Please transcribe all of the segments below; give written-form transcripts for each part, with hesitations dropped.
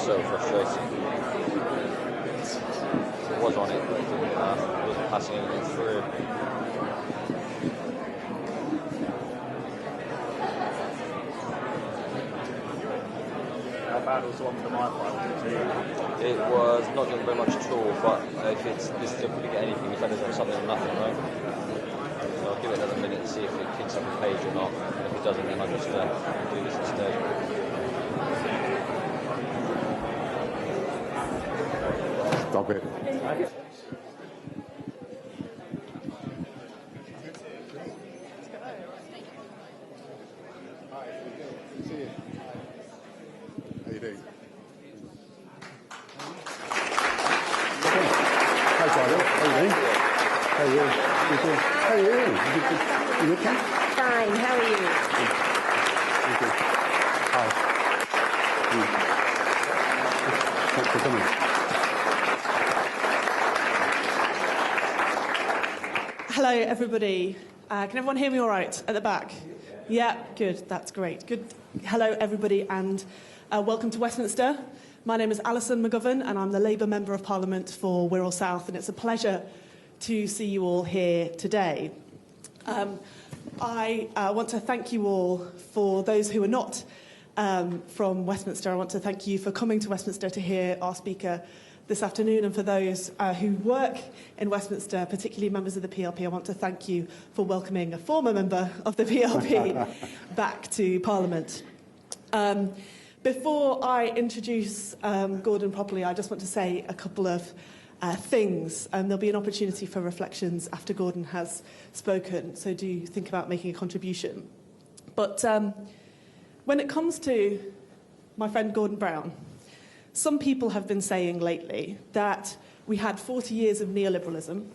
So frustrating. It was on it, but it wasn't passing anything through. How bad was the one for my file? It was not doing very much at all, but if this is not going to get anything, it's better than something than nothing, right? So I'll give it another minute and see if it kicks up the page or not. And if it doesn't, then I'll just do this instead. Stop it. How you doing? Hi, Charlie. How you doing? How are you? How are you? You okay? Fine, how are you? Thank you. Hi. Thanks for coming. Hello, everybody. Can everyone hear me all right at the back? Yeah, good. That's great. Good. Hello, everybody, and welcome to Westminster. My name is Alison McGovern, and I'm the Labour Member of Parliament for Wirral South, and it's a pleasure to see you all here today. I want to thank you all. For those who are not from Westminster, I want to thank you for coming to Westminster to hear our speaker this afternoon, and for those who work in Westminster, particularly members of the PLP, I want to thank you for welcoming a former member of the PLP back to Parliament. Before I introduce Gordon properly, I just want to say a couple of things, and there'll be an opportunity for reflections after Gordon has spoken, so do think about making a contribution. But when it comes to my friend Gordon Brown, some people have been saying lately that we had 40 years of neoliberalism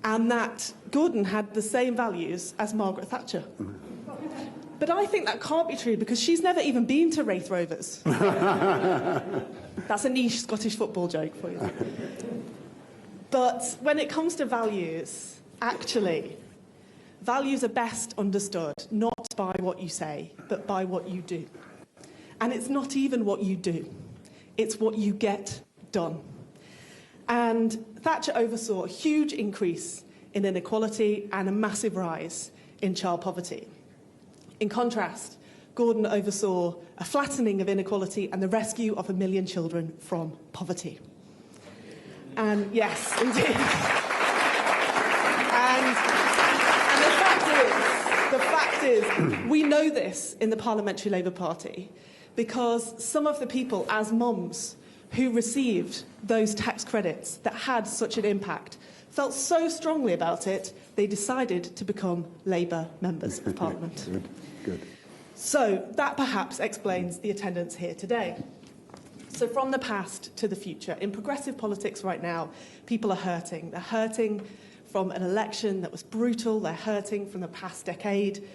and that Gordon had the same values as Margaret Thatcher. But I think that can't be true because she's never even been to Wraith Rovers. That's a niche Scottish football joke for you. But when it comes to values, actually, values are best understood not by what you say, but by what you do. And it's not even what you do. It's what you get done. And Thatcher oversaw a huge increase in inequality and a massive rise in child poverty. In contrast, Gordon oversaw a flattening of inequality and the rescue of 1 million children from poverty. And yes, indeed. And the fact is, we know this in the Parliamentary Labour Party, because some of the people, as mums, who received those tax credits that had such an impact, felt so strongly about it, they decided to become Labour members of Parliament. Good. So that perhaps explains the attendance here today. So from the past to the future, in progressive politics right now, people are hurting. They're hurting from an election that was brutal. They're hurting from the past decade.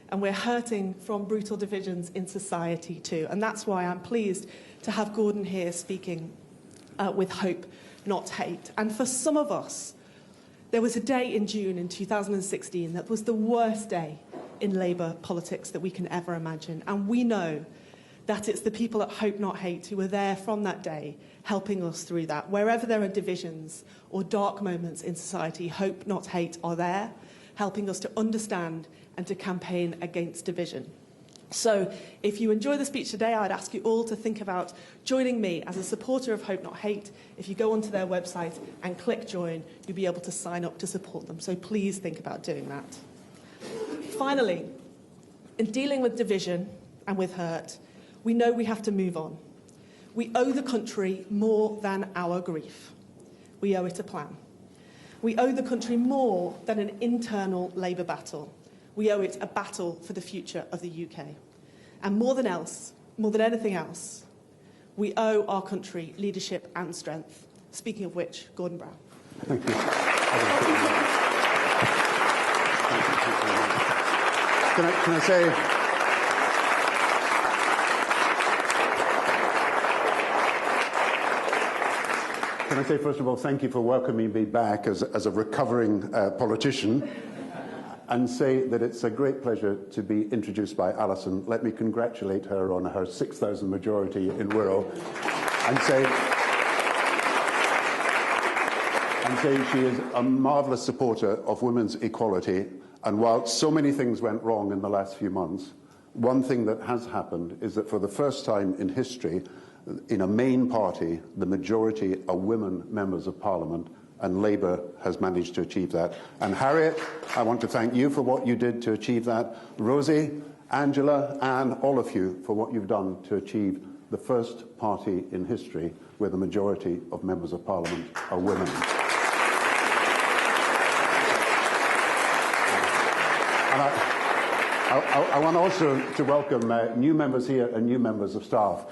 And we're hurting from brutal divisions in society too. And that's why I'm pleased to have Gordon here speaking with hope, not hate. And for some of us, there was a day in June in 2016 that was the worst day in Labour politics that we can ever imagine. And we know that it's the people at Hope Not Hate who were there from that day helping us through that. Wherever there are divisions or dark moments in society, Hope Not Hate are there, helping us to understand and to campaign against division. So if you enjoy the speech today, I'd ask you all to think about joining me as a supporter of Hope Not Hate. If you go onto their website and click join, you'll be able to sign up to support them. So please think about doing that. Finally, in dealing with division and with hurt, we know we have to move on. We owe the country more than our grief. We owe it a plan. We owe the country more than an internal Labour battle. We owe it a battle for the future of the UK. And more than anything else, we owe our country leadership and strength. Speaking of which, Gordon Brown. Thank you. Can I say... Can I say, first of all, thank you for welcoming me back as a recovering politician, and say that it's a great pleasure to be introduced by Alison. Let me congratulate her on her 6,000 majority in Wirral, and say she is a marvellous supporter of women's equality. And while so many things went wrong in the last few months, one thing that has happened is that for the first time in history, in a main party, the majority are women members of Parliament, and Labour has managed to achieve that. And Harriet, I want to thank you for what you did to achieve that. Rosie, Angela, and all of you for what you've done to achieve the first party in history where the majority of members of Parliament are women. And I want also to welcome new members here and new members of staff.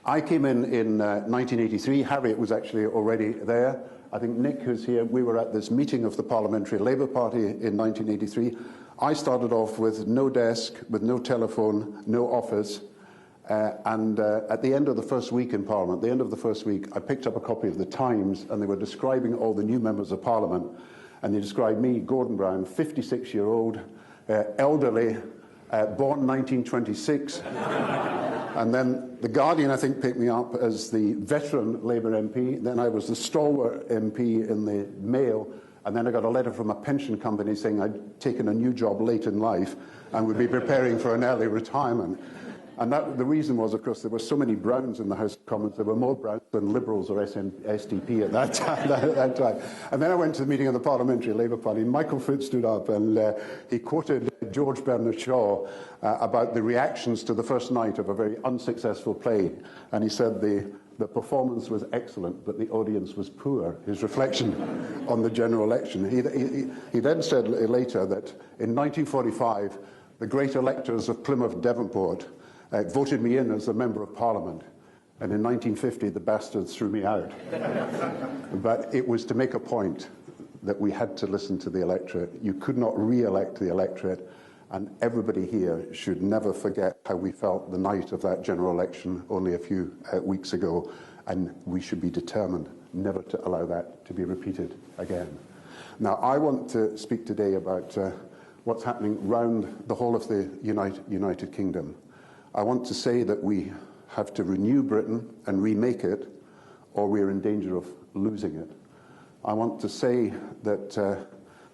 I came in 1983. Harriet was actually already there. I think Nick, who's here, we were at this meeting of the Parliamentary Labour Party in 1983. I started off with no desk, with no telephone, no office. And at the end of the first week in Parliament, the end of the first week, I picked up a copy of the Times, and they were describing all the new members of Parliament. And they described me, Gordon Brown, 56-year-old, elderly, born 1926. And then The Guardian, I think, picked me up as the veteran Labour MP. Then I was the stalwart MP in the Mail. And then I got a letter from a pension company saying I'd taken a new job late in life and would be preparing for an early retirement. And the reason was, of course, there were so many Browns in the House of Commons. There were more Browns than Liberals or SDP at that time. And then I went to the meeting of the Parliamentary Labour Party. Michael Foot stood up and he quoted George Bernard Shaw about the reactions to the first night of a very unsuccessful play. And he said the performance was excellent, but the audience was poor. His reflection on the general election. He then said later that in 1945, the great electors of Plymouth Devonport voted me in as a Member of Parliament. And in 1950, the bastards threw me out. But it was to make a point that we had to listen to the electorate. You could not re-elect the electorate. And everybody here should never forget how we felt the night of that general election only a few weeks ago. And we should be determined never to allow that to be repeated again. Now, I want to speak today about what's happening round the whole of the United Kingdom. I want to say that we have to renew Britain and remake it, or we're in danger of losing it. I want to say that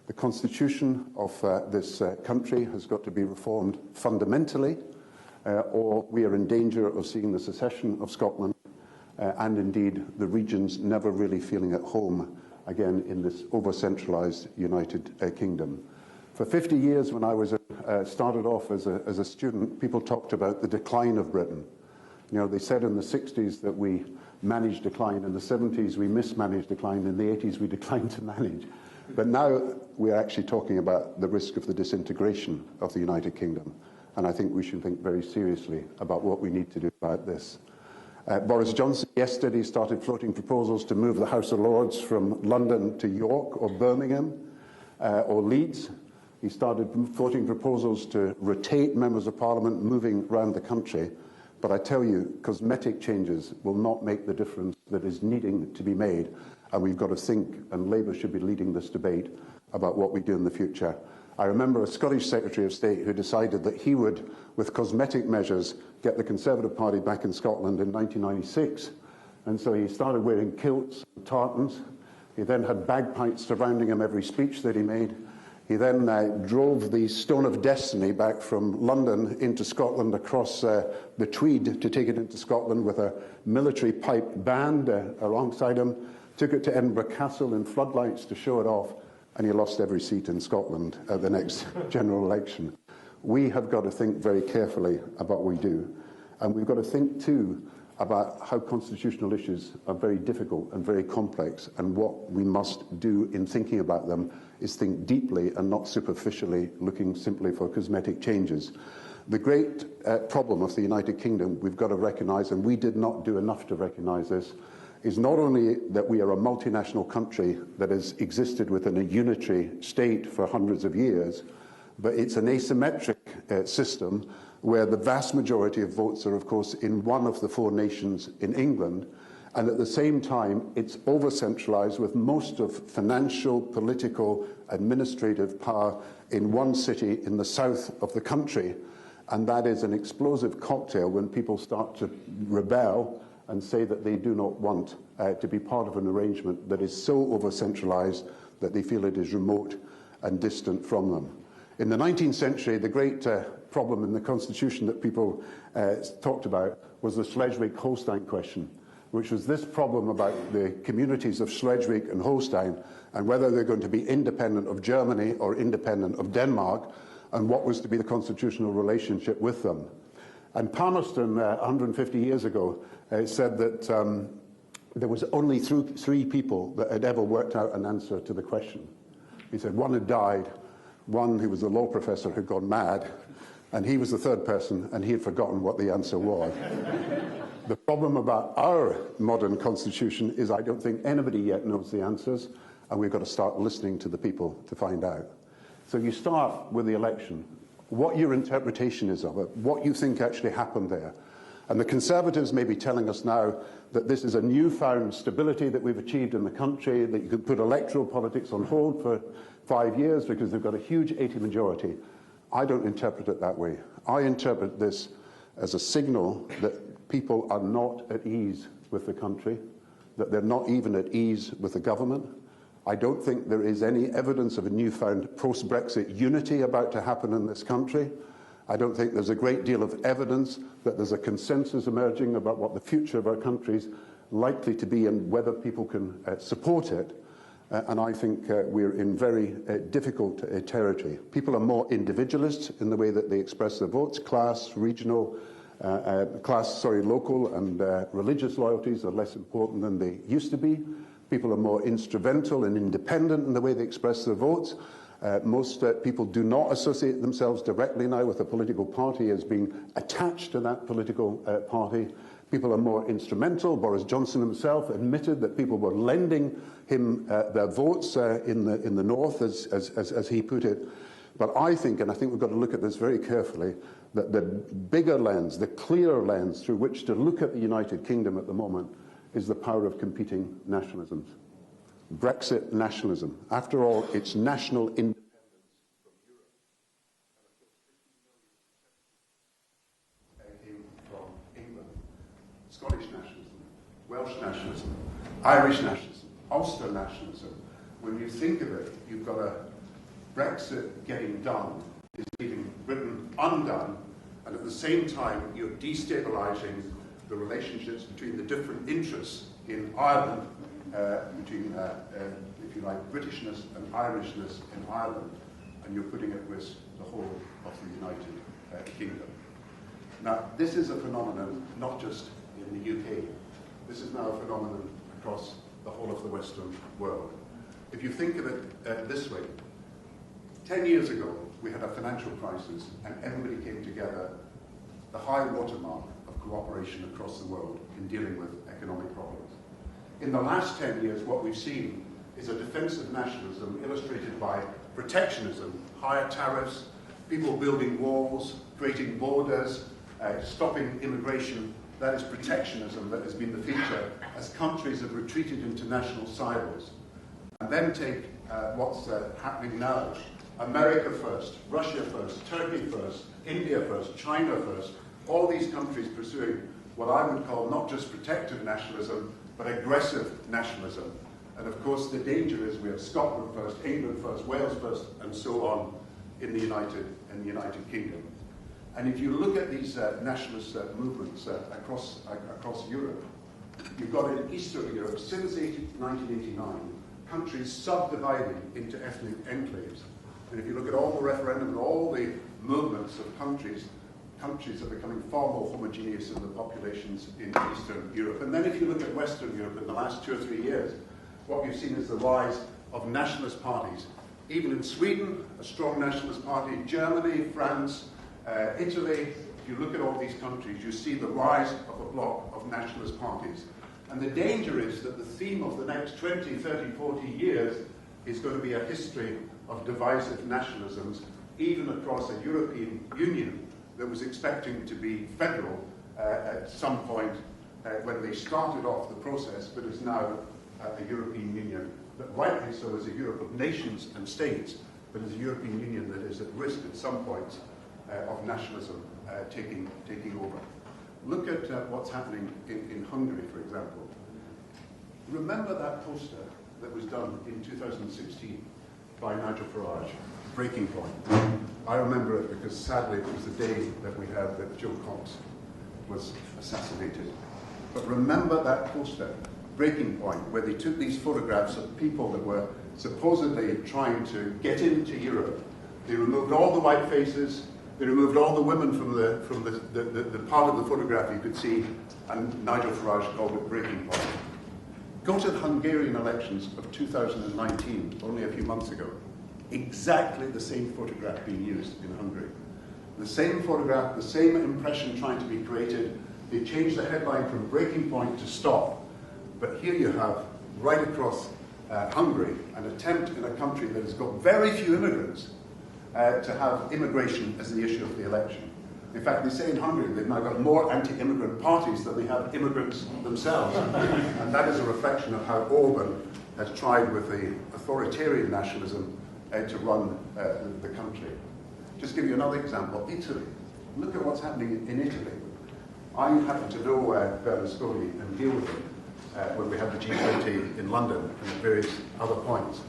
the constitution of this country has got to be reformed fundamentally, or we are in danger of seeing the secession of Scotland and indeed the regions never really feeling at home again in this over-centralised United Kingdom. For 50 years, when I was started off as a student, people talked about the decline of Britain. You know, they said in the 60s that we managed decline, in the 70s we mismanaged decline, in the 80s we declined to manage. But now we're actually talking about the risk of the disintegration of the United Kingdom. and I think we should think very seriously about what we need to do about this. Boris Johnson yesterday started floating proposals to move the House of Lords from London to York or Birmingham or Leeds. He started floating proposals to rotate members of Parliament moving around the country. But I tell you, cosmetic changes will not make the difference that is needing to be made. And we've got to think, and Labour should be leading this debate, about what we do in the future. I remember a Scottish Secretary of State who decided that he would, with cosmetic measures, get the Conservative Party back in Scotland in 1996. And so he started wearing kilts and tartans. He then had bagpipes surrounding him every speech that he made. He then drove the Stone of Destiny back from London into Scotland across the Tweed to take it into Scotland with a military pipe band alongside him, took it to Edinburgh Castle in floodlights to show it off, and he lost every seat in Scotland at the next general election. We have got to think very carefully about what we do, and we've got to think too about how constitutional issues are very difficult and very complex, and what we must do in thinking about them is think deeply and not superficially, looking simply for cosmetic changes. The great problem of the United Kingdom, we've got to recognise, and we did not do enough to recognise this, is not only that we are a multinational country that has existed within a unitary state for hundreds of years, but it's an asymmetric system where the vast majority of votes are, of course, in one of the four nations in England, and at the same time, it's over-centralised with most of financial, political, administrative power in one city in the south of the country. And that is an explosive cocktail when people start to rebel and say that they do not want to be part of an arrangement that is so over-centralised that they feel it is remote and distant from them. In the 19th century, the great problem in the Constitution that people talked about was the Schleswig-Holstein question, which was this problem about the communities of Schleswig and Holstein and whether they're going to be independent of Germany or independent of Denmark, and what was to be the constitutional relationship with them. And Palmerston, 150 years ago, said that there was only three people that had ever worked out an answer to the question. He said one had died, one who was a law professor had gone mad, and he was the third person, and he had forgotten what the answer was. The problem about our modern constitution is I don't think anybody yet knows the answers, and we've got to start listening to the people to find out. So you start with the election, what your interpretation is of it, what you think actually happened there. And the Conservatives may be telling us now that this is a newfound stability that we've achieved in the country, that you could put electoral politics on hold for 5 years because they've got a huge 80 majority. I don't interpret it that way. I interpret this as a signal that people are not at ease with the country, that they're not even at ease with the government. I don't think there is any evidence of a newfound post-Brexit unity about to happen in this country. I don't think there's a great deal of evidence that there's a consensus emerging about what the future of our country is likely to be and whether people can support it. And I think we're in very difficult territory. People are more individualist in the way that they express their votes. Local and religious loyalties are less important than they used to be. People are more instrumental and independent in the way they express their votes. Most people do not associate themselves directly now with a political party as being attached to that political party. People are more instrumental. Boris Johnson himself admitted that people were lending him their votes in the north, as he put it. But I think, and I think we've got to look at this very carefully, that the bigger lens, the clearer lens through which to look at the United Kingdom at the moment is the power of competing nationalisms. Brexit nationalism. After all, it's national independence from Europe. And of course, 50 million came from England. Scottish nationalism, Welsh nationalism, Irish nationalism, Ulster nationalism. When you think of it, you've got a Brexit getting done is leaving Britain undone, and at the same time you're destabilising the relationships between the different interests in Ireland, between, if you like, Britishness and Irishness in Ireland, and you're putting at risk the whole of the United Kingdom. Now, this is a phenomenon not just in the UK. This is now a phenomenon across the whole of the Western world. If you think of it this way, 10 years ago, we had a financial crisis, and everybody came together together the high watermark of cooperation across the world in dealing with economic problems. In the last 10 years, what we've seen is a defensive nationalism illustrated by protectionism, higher tariffs, people building walls, creating borders, stopping immigration. That is protectionism that has been the feature as countries have retreated into national silos. And then take what's happening now. America first, Russia first, Turkey first, India first, China first, all these countries pursuing what I would call not just protective nationalism, but aggressive nationalism. And of course the danger is we have Scotland first, England first, Wales first, and so on in the United Kingdom. And if you look at these nationalist movements across Europe, you've got in Eastern Europe, since 1989, countries subdividing into ethnic enclaves. And if you look at all the referendum and all the movements of countries are becoming far more homogeneous in the populations in Eastern Europe. And then if you look at Western Europe in the last 2 or 3 years, what you've seen is the rise of nationalist parties. Even in Sweden, a strong nationalist party, Germany, France, Italy. If you look at all these countries, you see the rise of a block of nationalist parties. And the danger is that the theme of the next 20, 30, 40 years is going to be a history of divisive nationalisms, even across a European Union that was expecting to be federal at some point when they started off the process, but is now a European Union that rightly so is a Europe of nations and states, but is a European Union that is at risk at some point of nationalism taking over. Look at what's happening in Hungary, for example. Remember that poster that was done in 2016 by Nigel Farage, Breaking Point. I remember it because sadly it was the day that we heard that Joe Cox was assassinated. But remember that poster, Breaking Point, where they took these photographs of people that were supposedly trying to get into Europe. They removed all the white faces, they removed all the women from the part of the photograph you could see, and Nigel Farage called it Breaking Point. Go to the Hungarian elections of 2019, only a few months ago. Exactly the same photograph being used in Hungary. The same photograph, the same impression trying to be created. They changed the headline from Breaking Point to Stop. But here you have, right across Hungary, an attempt in a country that has got very few immigrants to have immigration as the issue of the election. In fact, they say in Hungary they've now got more anti-immigrant parties than they have immigrants themselves. And that is a reflection of how Orban has tried with the authoritarian nationalism to run the country. Just give you another example, Italy. Look at what's happening in Italy. I happen to know Berlusconi and deal with him when we had the G20 in London and at various other points.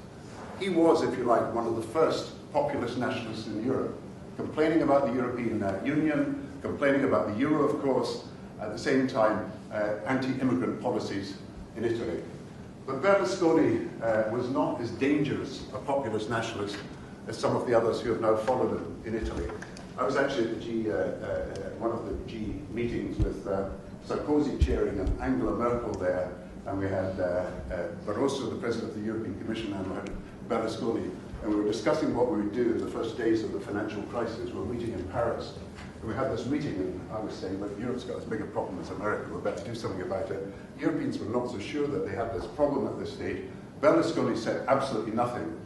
He was, if you like, one of the first populist nationalists in Europe, complaining about the European Union, complaining about the euro, of course, at the same time anti-immigrant policies in Italy. But Berlusconi was not as dangerous a populist nationalist as some of the others who have now followed him in Italy. I was actually at one of the G meetings with Sarkozy chairing and Angela Merkel there, and we had Barroso, the President of the European Commission, and we had Berlusconi, and we were discussing what we would do in the first days of the financial crisis. We were meeting in Paris, and we had this meeting, and I was saying, look, Europe's got as big a problem as America, we're about to do something about it. Europeans were not so sure that they had this problem at this stage. Berlusconi said absolutely nothing.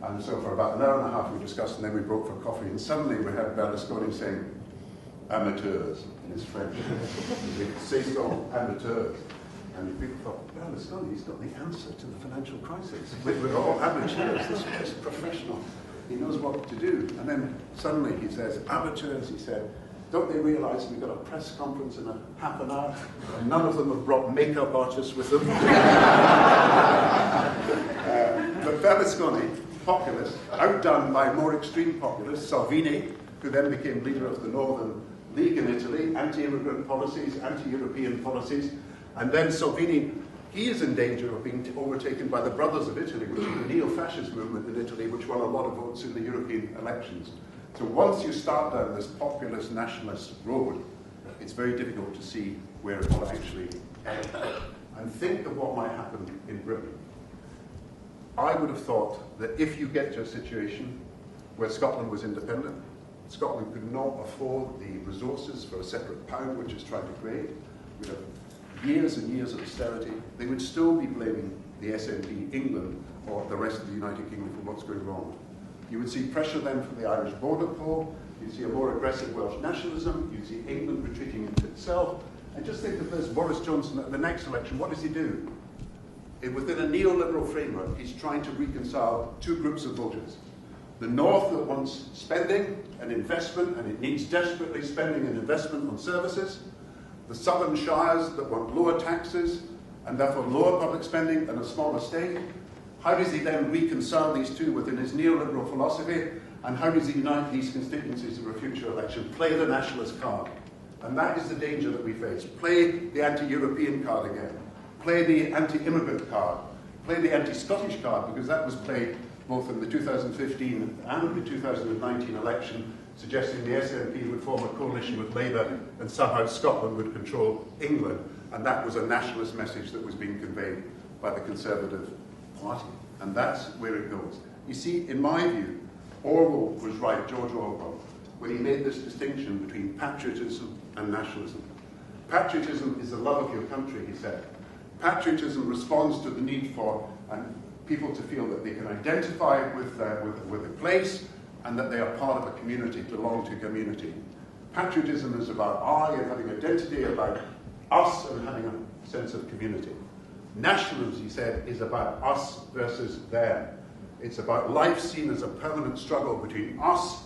And so for about an hour and a half we discussed, and then we broke for coffee, and suddenly we had Berlusconi saying, amateurs, in his French. Say so, amateurs. And people thought, Berlusconi, he's got the answer to the financial crisis. We're all amateurs, this guy's professional. He knows what to do. And then suddenly he says, amateurs, he said, don't they realize we've got a press conference in half an hour? And none of them have brought makeup artists with them. But Berlusconi, populist, outdone by more extreme populists, Salvini, who then became leader of the Northern League in Italy, anti-immigrant policies, anti-European policies, and then Salvini, he is in danger of being overtaken by the Brothers of Italy, which is the neo-fascist movement in Italy, which won a lot of votes in the European elections. So once you start down this populist nationalist road, it's very difficult to see where it will actually end. And think of what might happen in Britain. I would have thought that if you get to a situation where Scotland was independent, Scotland could not afford the resources for a separate pound, which it's trying to create. We have years and years of austerity. They would still be blaming the SNP, England, or the rest of the United Kingdom for what's going wrong. You would see pressure then from the Irish border poll. You'd see a more aggressive Welsh nationalism. You'd see England retreating into itself. And just think of this, Boris Johnson at the next election, what does he do? Within a neoliberal framework, he's trying to reconcile two groups of voters. The North that wants spending and investment, and it needs desperately spending and investment on services. The Southern Shires that want lower taxes, and therefore lower public spending and a smaller state. How does he then reconcile these two within his neoliberal philosophy? And how does he unite these constituencies for a future election? Play the nationalist card. And that is the danger that we face. Play the anti-European card again. Play the anti-immigrant card. Play the anti-Scottish card, because that was played both in the 2015 and the 2019 election, suggesting the SNP would form a coalition with Labour and somehow Scotland would control England. And that was a nationalist message that was being conveyed by the Conservative Party. And that's where it goes. You see, in my view, Orwell was right, George Orwell, when he made this distinction between patriotism and nationalism. Patriotism is the love of your country, he said. Patriotism responds to the need for people to feel that they can identify with a place and that they are part of a community, belong to a community. Patriotism is about I and having identity, about us and having a sense of community. Nationalism, he said, is about us versus them. It's about life seen as a permanent struggle between us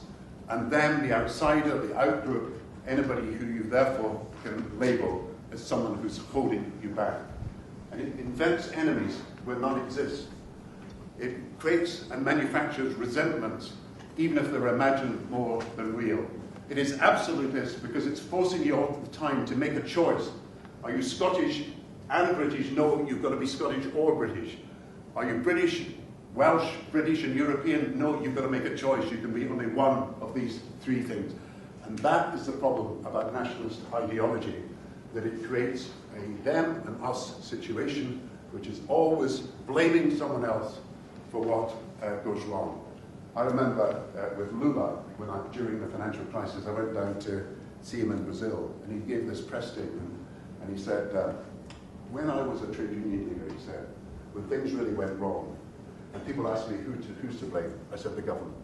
and them, the outsider, the outgroup, anybody who you therefore can label as someone who's holding you back. And it invents enemies where none exist. It creates and manufactures resentments, even if they're imagined more than real. It is absolutist because it's forcing you all the time to make a choice. Are you Scottish and British? No, you've got to be Scottish or British. Are you British, Welsh, British and European? No, you've got to make a choice. You can be only one of these three things. And that is the problem about nationalist ideology, that it creates a them and us situation, which is always blaming someone else for what goes wrong. I remember with Lula, during the financial crisis, I went down to see him in Brazil, and he gave this press statement, and he said, when I was a trade union leader, he said, when things really went wrong, and people asked me who's to blame, I said the government.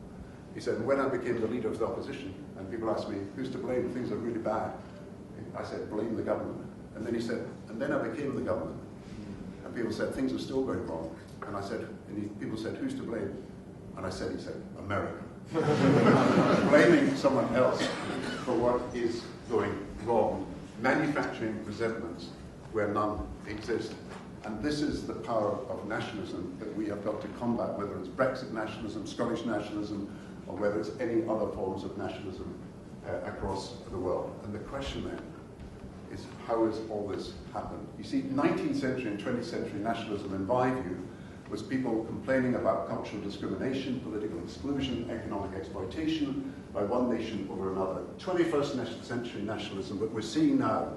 He said, when I became the leader of the opposition, and people asked me who's to blame, things are really bad, I said, blame the government. And then he said, and then I became the government. And people said, things are still going wrong. And I said, people said, who's to blame? And he said, America. Blaming someone else for what is going wrong, manufacturing resentments where none exist. And this is the power of nationalism that we have got to combat, whether it's Brexit nationalism, Scottish nationalism, or whether it's any other forms of nationalism across the world. And the question then is, how has all this happened? You see, 19th century and 20th century nationalism, in my view, was people complaining about cultural discrimination, political exclusion, economic exploitation by one nation over another. 21st century nationalism that we're seeing now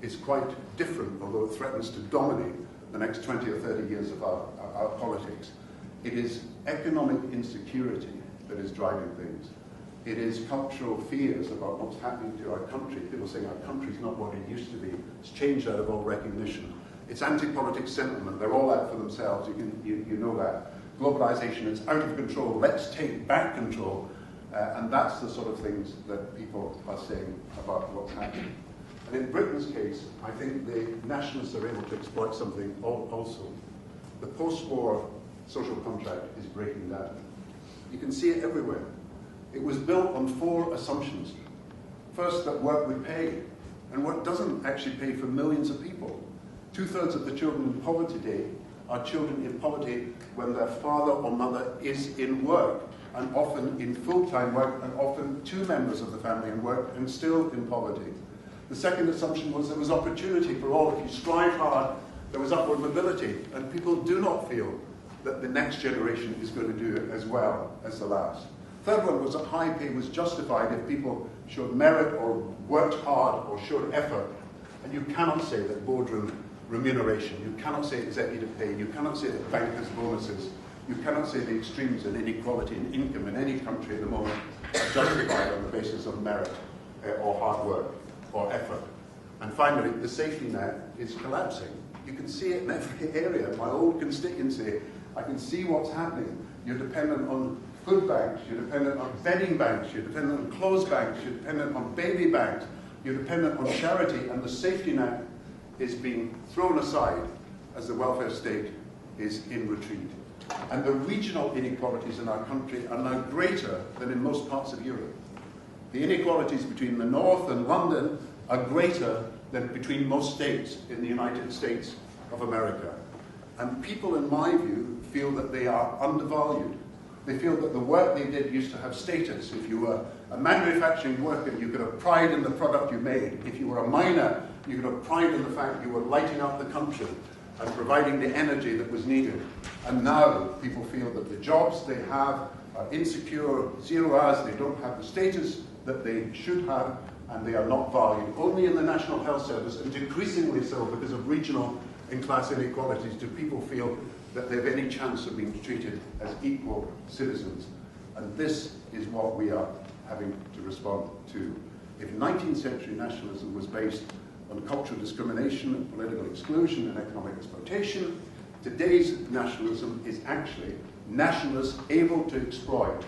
is quite different, although it threatens to dominate the next 20 or 30 years of our politics. It is economic insecurity that is driving things. It is cultural fears about what's happening to our country. People saying our country's not what it used to be. It's changed out of all recognition. It's anti-politics sentiment. They're all out for themselves. You know that. Globalization is out of control. Let's take back control. And that's the sort of things that people are saying about what's happening. And in Britain's case, I think the nationalists are able to exploit something also. The post-war social contract is breaking down. You can see it everywhere. It was built on 4 assumptions. First, that work would pay. And work doesn't actually pay for millions of people. 2/3 of the children in poverty today are children in poverty when their father or mother is in work, and often in full-time work, and often 2 members of the family in work and still in poverty. The second assumption was there was opportunity for all. If you strive hard, there was upward mobility, and people do not feel that the next generation is going to do it as well as the last. Third one was that high pay was justified if people showed merit or worked hard or showed effort. And you cannot say that boardroom remuneration, you cannot say executive pay, you cannot say that bankers' bonuses, you cannot say the extremes in inequality in income in any country at the moment are justified on the basis of merit or hard work or effort. And finally, the safety net is collapsing. You can see it in every area. My old constituency, I can see what's happening. You're dependent on food banks, you're dependent on bedding banks, you're dependent on clothes banks, you're dependent on baby banks, you're dependent on charity, and the safety net is being thrown aside as the welfare state is in retreat. And the regional inequalities in our country are now greater than in most parts of Europe. The inequalities between the North and London are greater than between most states in the United States of America. And people, in my view, feel that they are undervalued. They feel that the work they did used to have status. If you were a manufacturing worker, you could have pride in the product you made. If you were a miner, you could have pride in the fact you were lighting up the country and providing the energy that was needed. And now people feel that the jobs they have are insecure, 0 hours, they don't have the status that they should have, and they are not valued. Only in the National Health Service, and decreasingly so because of regional and class inequalities, do people feel that they have any chance of being treated as equal citizens. And this is what we are having to respond to. If 19th century nationalism was based on cultural discrimination, political exclusion, and economic exploitation, today's nationalism is actually nationalists able to exploit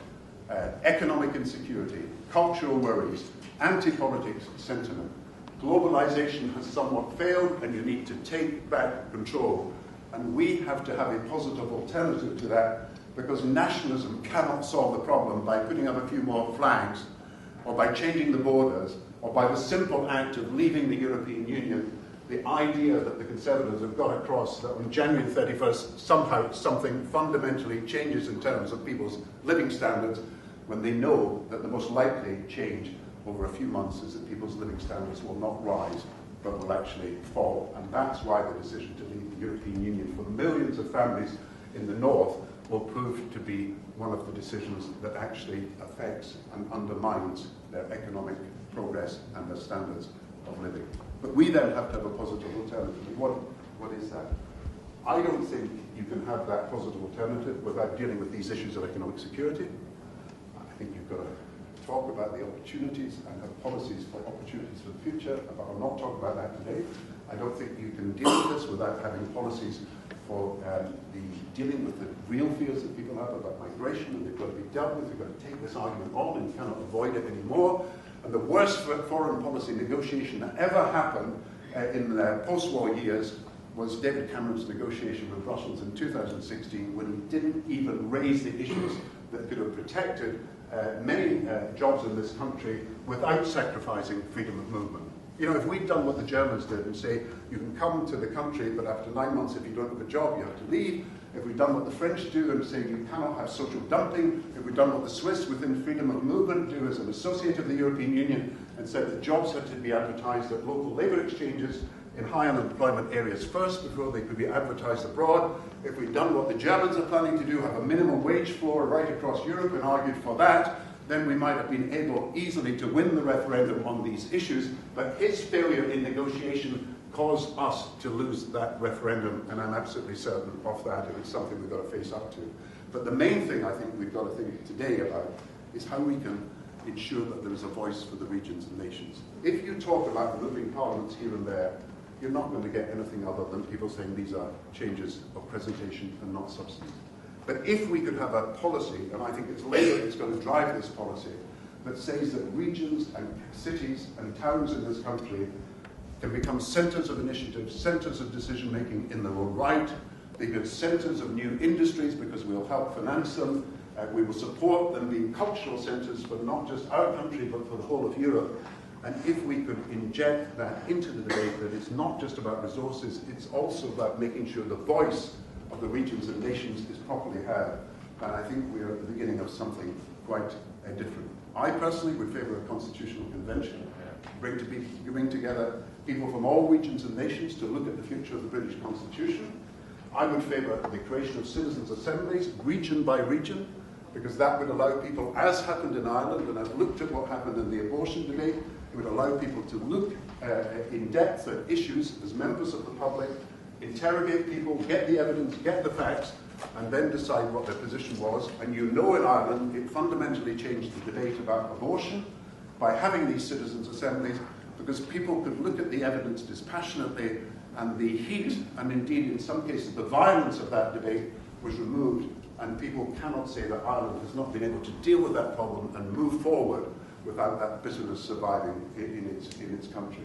economic insecurity, cultural worries, anti-politics sentiment. Globalization has somewhat failed, and you need to take back control. And we have to have a positive alternative to that, because nationalism cannot solve the problem by putting up a few more flags, or by changing the borders, or by the simple act of leaving the European Union. The idea that the Conservatives have got across that on January 31st, somehow something fundamentally changes in terms of people's living standards, when they know that the most likely change over a few months is that people's living standards will not rise, but will actually fall. And that's why the decision to leave the European Union for millions of families in the north will prove to be one of the decisions that actually affects and undermines their economic progress and their standards of living. But we then have to have a positive alternative. What is that? I don't think you can have that positive alternative without dealing with these issues of economic security. I think you've got to talk about the opportunities and have policies for opportunities for the future, but I'll not talk about that today. I don't think you can deal with this without having policies for dealing with the real fears that people have about migration, and they've got to be dealt with. You've got to take this argument on, and you cannot avoid it anymore. And the worst foreign policy negotiation that ever happened in the post-war years was David Cameron's negotiation with Brussels in 2016, when he didn't even raise the issues that could have protected many jobs in this country without sacrificing freedom of movement. You know, if we'd done what the Germans did and say, you can come to the country, but after 9 months, if you don't have a job, you have to leave. If we'd done what the French do and say you cannot have social dumping, if we'd done what the Swiss within freedom of movement do as an associate of the European Union and said that jobs had to be advertised at local labour exchanges in high unemployment areas first before they could be advertised abroad, if we'd done what the Germans are planning to do, have a minimum wage floor right across Europe and argued for that, then we might have been able easily to win the referendum on these issues. But his failure in negotiation caused us to lose that referendum, and I'm absolutely certain of that, and it's something we've got to face up to. But the main thing I think we've got to think today about is how we can ensure that there is a voice for the regions and nations. If you talk about moving parliaments here and there, you're not going to get anything other than people saying these are changes of presentation and not substance. But if we could have a policy, and I think it's Labour that's going to drive this policy, that says that regions and cities and towns in this country can become centres of initiative, centres of decision-making in their own right. They get centres of new industries because we'll help finance them. We will support them being cultural centres for not just our country, but for the whole of Europe. And if we could inject that into the debate, that it's not just about resources, it's also about making sure the voice of the regions and nations is properly heard, then I think we are at the beginning of something quite different. I personally would favour a constitutional convention, bring together people from all regions and nations to look at the future of the British Constitution. I would favour the creation of citizens' assemblies, region by region, because that would allow people, as happened in Ireland, and I've looked at what happened in the abortion debate, it would allow people to look in depth at issues as members of the public, interrogate people, get the evidence, get the facts, and then decide what their position was. And you know in Ireland it fundamentally changed the debate about abortion by having these citizens' assemblies, because people could look at the evidence dispassionately, and the heat, and indeed in some cases the violence of that debate was removed, and people cannot say that Ireland has not been able to deal with that problem and move forward without that bitterness surviving in its country.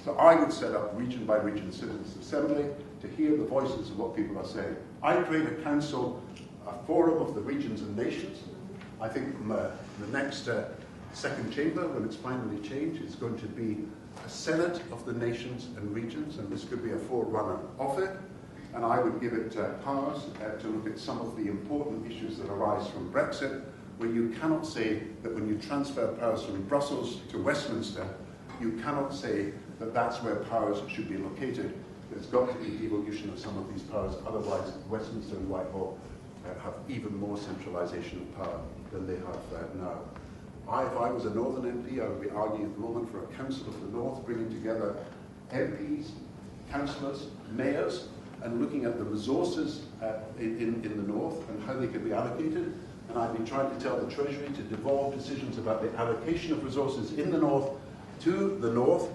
So I would set up region by region citizens' assembly to hear the voices of what people are saying. I create a council, a forum of the regions and nations. I think the next second chamber, when it's finally changed, is going to be a Senate of the nations and regions, and this could be a forerunner of it. And I would give it powers to look at some of the important issues that arise from Brexit, where you cannot say that when you transfer powers from Brussels to Westminster, you cannot say that that's where powers should be located. There's got to be devolution of some of these powers, otherwise Westminster and Whitehall have even more centralisation of power than they have now. If I was a Northern MP, I would be arguing at the moment for a Council of the North, bringing together MPs, councillors, mayors, and looking at the resources in the North and how they could be allocated. And I've been trying to tell the Treasury to devolve decisions about the allocation of resources in the North to the North,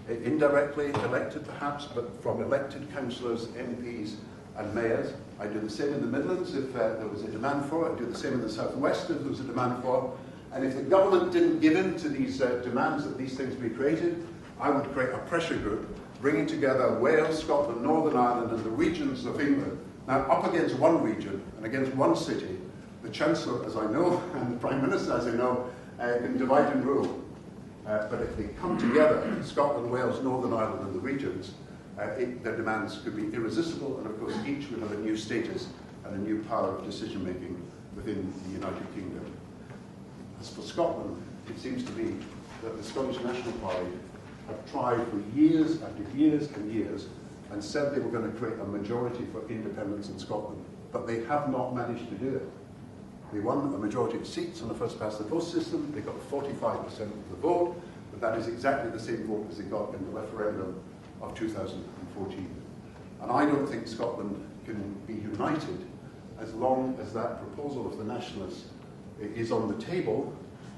indirectly elected perhaps, but from elected councillors, MPs and mayors. I do the same in the Midlands if there was a demand for it. I do the same in the South West if there was a demand for it. And if the government didn't give in to these demands that these things be created, I would create a pressure group bringing together Wales, Scotland, Northern Ireland and the regions of England. Now, up against one region and against one city, the Chancellor, as I know, and the Prime Minister, as I know, can divide and rule. But if they come together, Scotland, Wales, Northern Ireland and the regions, their demands could be irresistible, and of course each would have a new status and a new power of decision making within the United Kingdom. As for Scotland, it seems to be that the Scottish National Party have tried for years after years and years and said they were going to create a majority for independence in Scotland, but they have not managed to do it. They won a majority of seats on the first past the post system. They got 45% of the vote, but that is exactly the same vote as they got in the referendum of 2014. And I don't think Scotland can be united as long as that proposal of the nationalists is on the table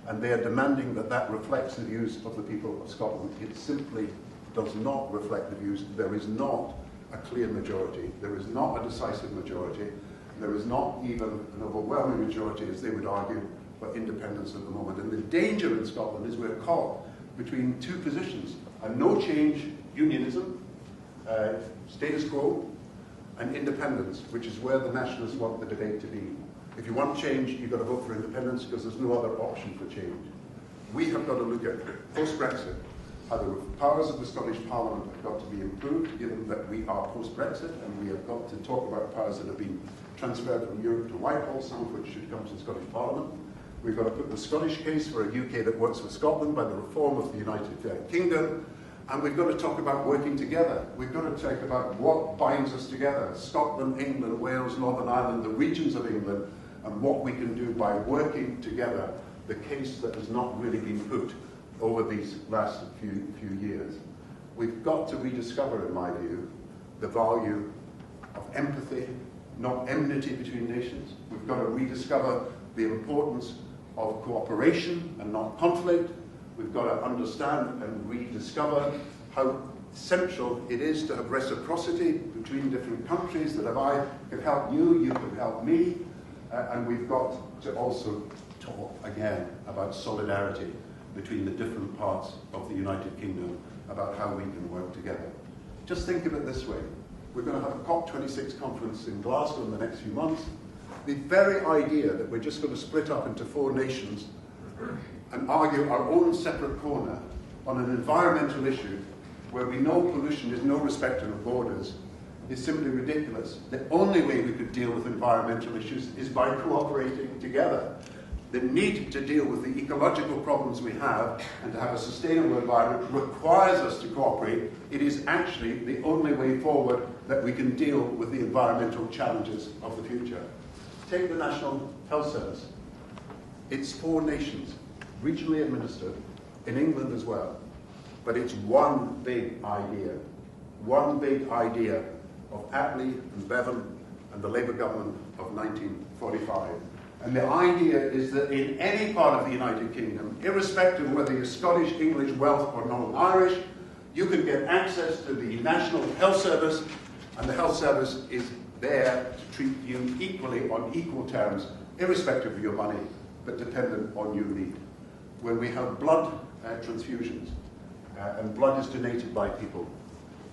and they are demanding that that reflects the views of the people of Scotland. It simply does not reflect the views. There is not a clear majority. There is not a decisive majority. There is not even an overwhelming majority, as they would argue, for independence at the moment. And the danger in Scotland is we're caught between two positions: a no-change unionism, status quo, and independence, which is where the nationalists want the debate to be. If you want change, you've got to vote for independence because there's no other option for change. We have got to look at, post-Brexit, how the powers of the Scottish Parliament have got to be improved, given that we are post-Brexit, and we have got to talk about powers that have been transferred from Europe to Whitehall, some of which should come to the Scottish Parliament. We've got to put the Scottish case for a UK that works for Scotland by the reform of the United Kingdom, and we've got to talk about working together. We've got to talk about what binds us together: Scotland, England, Wales, Northern Ireland, the regions of England, and what we can do by working together, the case that has not really been put over these last few years. We've got to rediscover, in my view, the value of empathy, not enmity between nations. We've got to rediscover the importance of cooperation and not conflict. We've got to understand and rediscover how essential it is to have reciprocity between different countries, that if I can help you, you can help me. And we've got to also talk again about solidarity between the different parts of the United Kingdom, about how we can work together. Just think of it this way. We're going to have a COP26 conference in Glasgow in the next few months. The very idea that we're just going to split up into 4 nations and argue our own separate corner on an environmental issue where we know pollution is no respecter of borders is simply ridiculous. The only way we could deal with environmental issues is by cooperating together. The need to deal with the ecological problems we have and to have a sustainable environment requires us to cooperate. It is actually the only way forward that we can deal with the environmental challenges of the future. Take the National Health Service. It's 4 nations, regionally administered, in England as well. But it's one big idea of Attlee and Bevan and the Labour government of 1945. And the idea is that in any part of the United Kingdom, irrespective of whether you're Scottish, English, Welsh or Northern Irish, you can get access to the National Health Service, and the health service is there to treat you equally on equal terms, irrespective of your money, but dependent on your need. When we have blood transfusions, and blood is donated by people,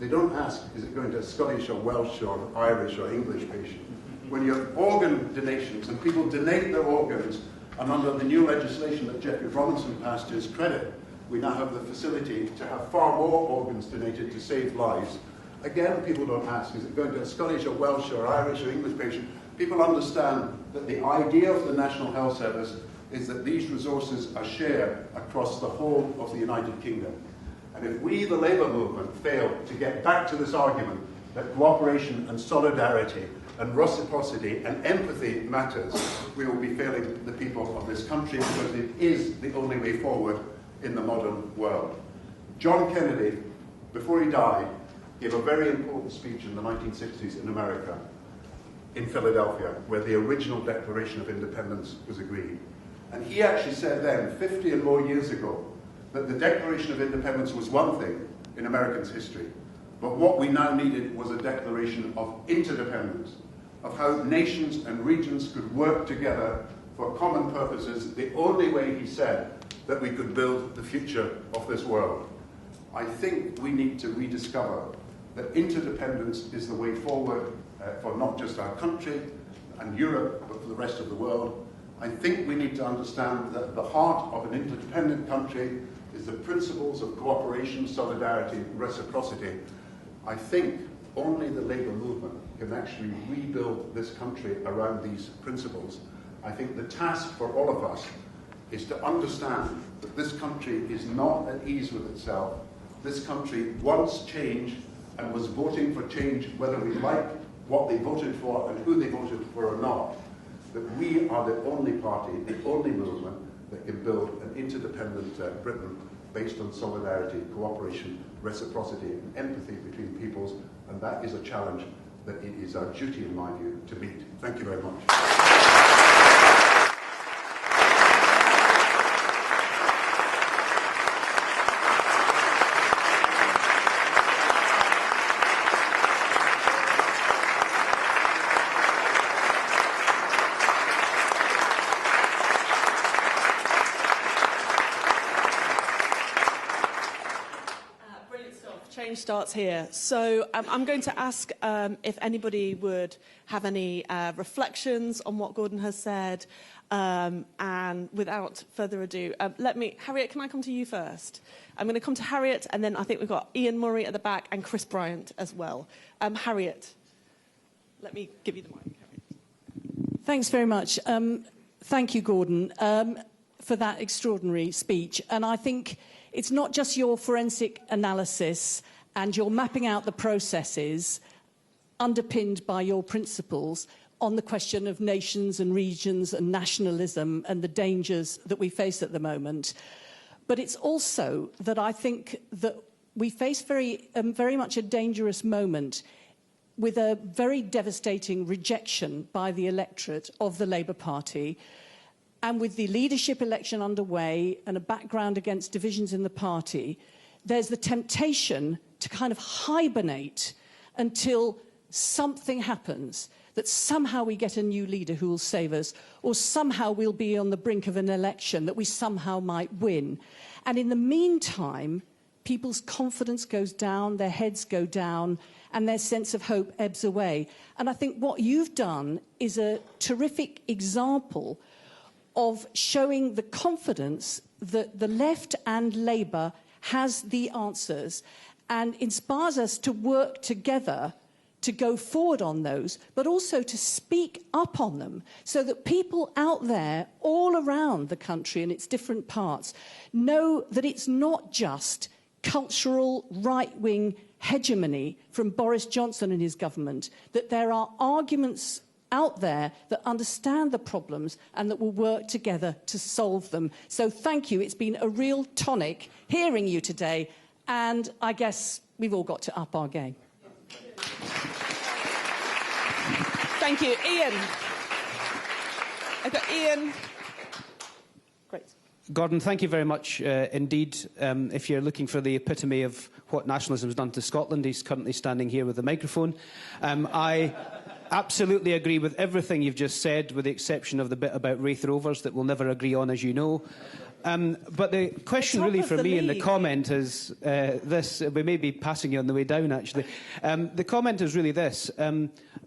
they don't ask, is it going to a Scottish or Welsh or Irish or English patient? When you have organ donations and people donate their organs, and under the new legislation that Jeffrey Robinson passed to his credit, we now have the facility to have far more organs donated to save lives. Again, people don't ask, is it going to a Scottish or Welsh or Irish or English patient? People understand that the idea of the National Health Service is that these resources are shared across the whole of the United Kingdom. And if we, the Labour movement, fail to get back to this argument that cooperation and solidarity and reciprocity and empathy matters, we will be failing the people of this country, because it is the only way forward in the modern world. John Kennedy, before he died, gave a very important speech in the 1960s in America, in Philadelphia, where the original Declaration of Independence was agreed. And he actually said then, 50 and more years ago, that the Declaration of Independence was one thing in Americans' history, but what we now needed was a declaration of interdependence, of how nations and regions could work together for common purposes, the only way, he said, that we could build the future of this world. I think we need to rediscover that interdependence is the way forward for not just our country and Europe, but for the rest of the world. I think we need to understand that at the heart of an interdependent country is the principles of cooperation, solidarity, and reciprocity. I think only the Labour movement can actually rebuild this country around these principles. I think the task for all of us is to understand that this country is not at ease with itself. This country wants change and was voting for change, whether we like what they voted for and who they voted for or not. That we are the only party, the only movement that can build an interdependent Britain based on solidarity, cooperation, reciprocity and empathy between peoples, and that is a challenge that it is our duty, in my view, to meet. Thank you very much. Change starts here. So I'm going to ask if anybody would have any reflections on what Gordon has said. And without further ado, Harriet, can I come to you first? I'm going to come to Harriet, and then I think we've got Ian Murray at the back and Chris Bryant as well. Harriet, let me give you the mic. Harriet. Thanks very much. Thank you, Gordon, for that extraordinary speech. And I think it's not just your forensic analysis and your mapping out the processes underpinned by your principles on the question of nations and regions and nationalism and the dangers that we face at the moment. But it's also that I think that we face very much a dangerous moment with a very devastating rejection by the electorate of the Labour Party. And with the leadership election underway and a background against divisions in the party, there's the temptation to kind of hibernate until something happens, that somehow we get a new leader who will save us, or somehow we'll be on the brink of an election that we somehow might win. And in the meantime, people's confidence goes down, their heads go down, and their sense of hope ebbs away. And I think what you've done is a terrific example of showing the confidence that the left and Labour has the answers, and inspires us to work together to go forward on those, but also to speak up on them so that people out there all around the country and its different parts know that it's not just cultural right-wing hegemony from Boris Johnson and his government, that there are arguments out there that understand the problems and that will work together to solve them. So thank you. It's been a real tonic hearing you today, and I guess we've all got to up our game. Thank you. Ian. I've got Ian. Great. Gordon, thank you very much indeed. If you're looking for the epitome of what nationalism has done to Scotland, he's currently standing here with the microphone. I absolutely agree with everything you've just said, with the exception of the bit about Wraith Rovers that we'll never agree on, as you know. But the question really for me in the comment is this. We may be passing you on the way down, actually. The comment is really this.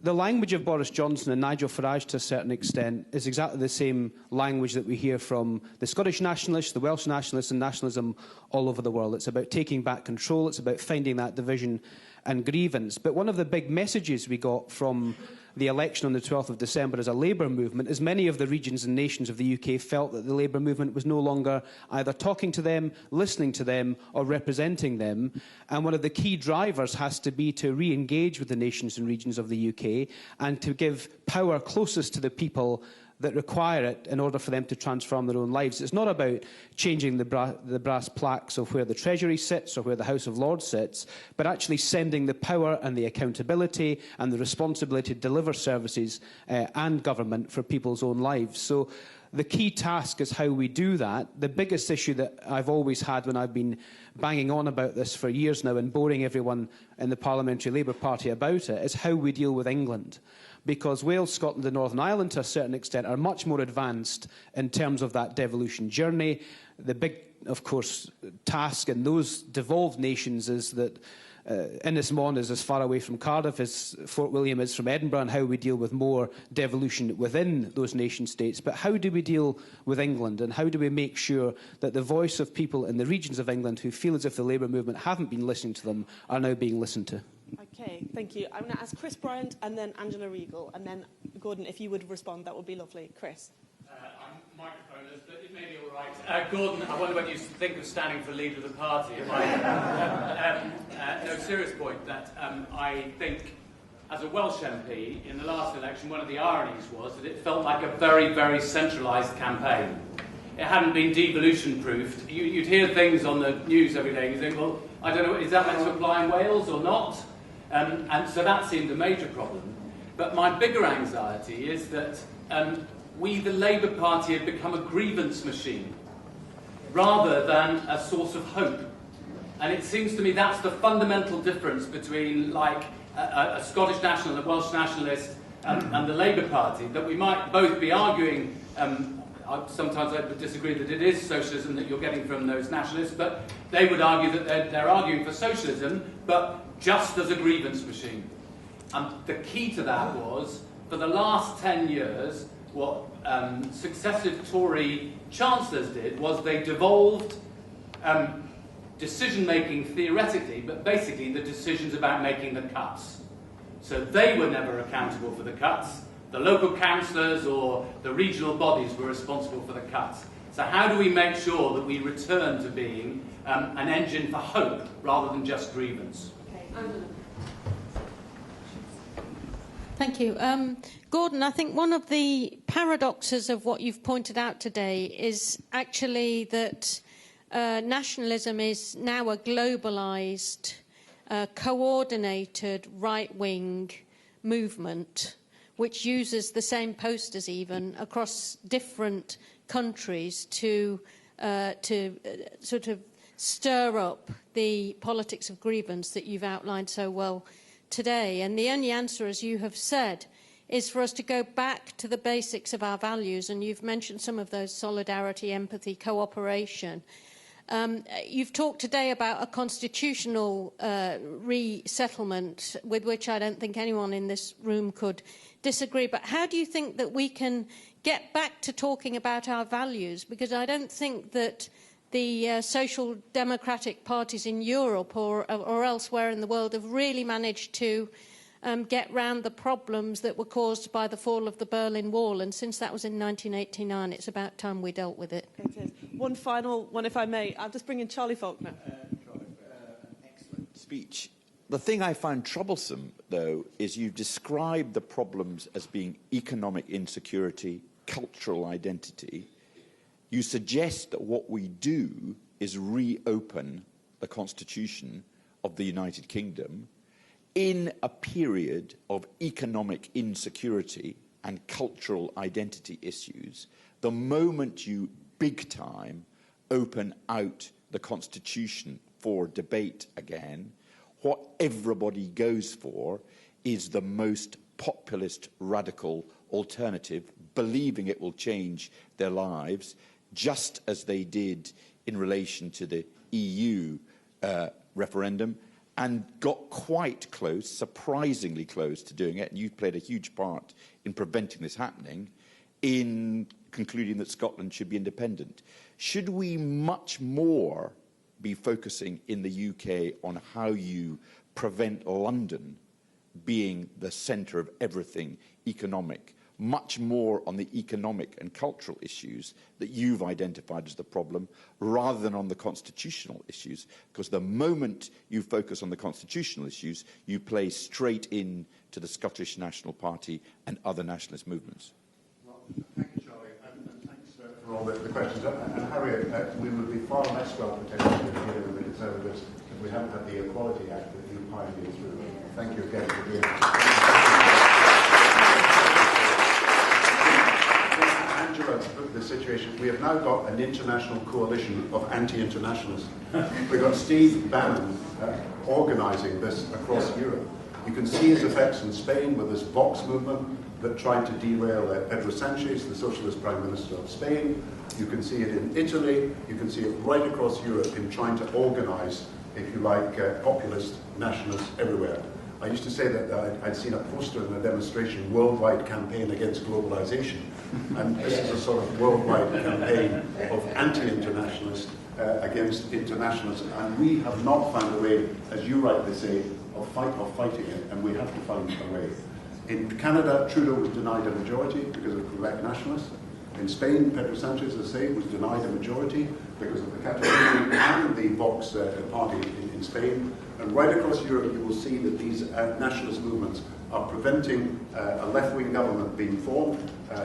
The language of Boris Johnson and Nigel Farage, to a certain extent, is exactly the same language that we hear from the Scottish nationalists, the Welsh nationalists and nationalism all over the world. It's about taking back control. It's about finding that division and grievance. But one of the big messages we got from the election on the 12th of December as a Labour movement is many of the regions and nations of the UK felt that the Labour movement was no longer either talking to them, listening to them or representing them. And one of the key drivers has to be to re-engage with the nations and regions of the UK and to give power closest to the people that require it in order for them to transform their own lives. It's not about changing the brass plaques of where the Treasury sits or where the House of Lords sits, but actually sending the power and the accountability and the responsibility to deliver services and government for people's own lives. So the key task is how we do that. The biggest issue that I've always had when I've been banging on about this for years now and boring everyone in the Parliamentary Labour Party about it is how we deal with England. Because Wales, Scotland and Northern Ireland, to a certain extent, are much more advanced in terms of that devolution journey. The big, of course, task in those devolved nations is that Innismon is as far away from Cardiff as Fort William is from Edinburgh, and how we deal with more devolution within those nation-states. But how do we deal with England, and how do we make sure that the voice of people in the regions of England who feel as if the Labour movement haven't been listening to them are now being listened to? Okay, thank you. I'm going to ask Chris Bryant and then Angela Regal. And then, Gordon, if you would respond, that would be lovely. Chris. I'm microphoneless, but it may be all right. Gordon, I wonder whether you think of standing for leader of the party. No, serious point, that I think, as a Welsh MP, in the last election, one of the ironies was that it felt like a very, very centralised campaign. It hadn't been devolution-proofed. You'd hear things on the news every day, and you think, well, I don't know, is that meant to apply in Wales or not? And so that seemed a major problem. But my bigger anxiety is that we, the Labour Party, have become a grievance machine rather than a source of hope. And it seems to me that's the fundamental difference between, like, a Scottish national, a Welsh nationalist, and the Labour Party, that we might both be arguing, sometimes I would disagree that it is socialism that you're getting from those nationalists, but they would argue that they're arguing for socialism, but just as a grievance machine. And the key to that was, for the last 10 years, what successive Tory chancellors did was they devolved decision-making theoretically, but basically the decisions about making the cuts. So they were never accountable for the cuts. The local councillors or the regional bodies were responsible for the cuts. So how do we make sure that we return to being an engine for hope rather than just grievance? Thank you. Gordon, I think one of the paradoxes of what you've pointed out today is actually that nationalism is now a globalised, coordinated right-wing movement which uses the same posters even across different countries to sort of stir up the politics of grievance that you've outlined so well today. And the only answer, as you have said, is for us to go back to the basics of our values. And you've mentioned some of those: solidarity, empathy, cooperation. You've talked today about a constitutional resettlement, with which I don't think anyone in this room could disagree. But how do you think that we can get back to talking about our values? Because I don't think that the social democratic parties in Europe or elsewhere in the world have really managed to get round the problems that were caused by the fall of the Berlin Wall. And since that was in 1989, it's about time we dealt with it. It is. One final one, if I may. I'll just bring in Charlie Faulkner. Excellent speech. The thing I find troublesome, though, is you describe the problems as being economic insecurity, cultural identity. You suggest that what we do is reopen the Constitution of the United Kingdom. in a period of economic insecurity and cultural identity issues, the moment you big time open out the Constitution for debate again, what everybody goes for is the most populist, radical alternative, believing it will change their lives, just as they did in relation to the EU referendum, and got quite close, surprisingly close to doing it, and you've played a huge part in preventing this happening, in concluding that Scotland should be independent. Should we much more be focusing in the UK on how you prevent London being the centre of everything economic, much more on the economic and cultural issues that you've identified as the problem, rather than on the constitutional issues? Because the moment you focus on the constitutional issues, you play straight in to the Scottish National Party and other nationalist movements. Well, thank you, Charlie, and thanks for all the questions. And Harriet, we would be far less well protected here with the Conservatives if we hadn't had the Equality Act that you pioneered through. Thank you again for being here. Angela, to put the situation, we have now got an international coalition of anti-internationalists. We've got Steve Bannon organising this across Europe. You can see his effects in Spain with this Vox movement that tried to derail Pedro Sanchez, the Socialist Prime Minister of Spain. You can see it in Italy. You can see it right across Europe in trying to organise, if you like, populist nationalists everywhere. I used to say that I'd seen a poster in a demonstration, worldwide campaign against globalization. And this is a sort of worldwide campaign of anti-internationalists against internationalism. And we have not found a way, as you rightly say, of fighting it, and we have to find a way. In Canada, Trudeau was denied a majority because of Quebec nationalists. In Spain, Pedro Sanchez, as I say, was denied a majority because of the Catalonian and the Vox party in Spain. And right across Europe, you will see that these nationalist movements are preventing a left-wing government being formed.